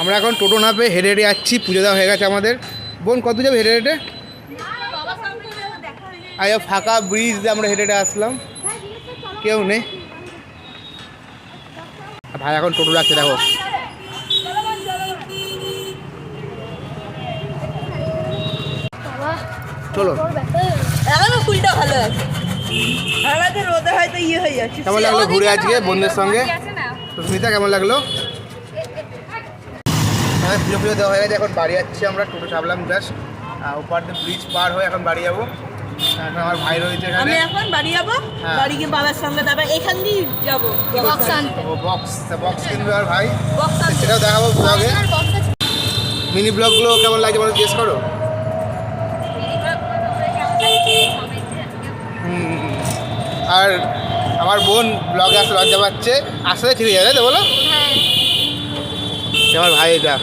আমরা এখন টোটো না পেয়ে হেঁটে হেঁটে যাচ্ছি। পুজো দেওয়া হয়ে গেছে আমাদের। বোন কত যাবে হেঁটে হেঁটে? আচ্ছা, ফাঁকা ব্রিজ দিয়ে আমরা হেঁটে হেঁটে আসলাম, কেউ নেই। ভাই এখন টোটো যাচ্ছে, দেখো। চলো। ফুলটা ভালো আছে, রোদে হয়তো ইয়ে হয়ে যাচ্ছে। কেমন লাগলো ঘুরে আজকে বন্ধুদের সঙ্গে? তো স্মিতা কেমন লাগলো? হ্যাঁ, পুজো পুজো দেওয়া হয়ে গেছে, এখন বাড়ি যাচ্ছি আমরা। টোটো চাপলাম জাস্ট, ওপার দিয়ে ব্রিজ পার হয়ে এখন বাড়ি যাবো। এখন আমার ভাই রয়েছে এখানে। আমি এখন বাড়ি যাবো, বাড়ি গিয়ে বাবার সঙ্গে তারপর এখান দিয়ে যাবো বক্স আনতে। ও বক্স কিনবে আর ভাই, বক্স আনতে সেটাও দেখাবো ব্লগে। মিনি ব্লগগুলো কেমন লাগছে বলো, জিজ্ঞেস করো। আর আমার বোন ব্লগে আসতে লজ্জা পাচ্ছে, আসলে ঠিক আছে তো বলো। আমার ভাই এটা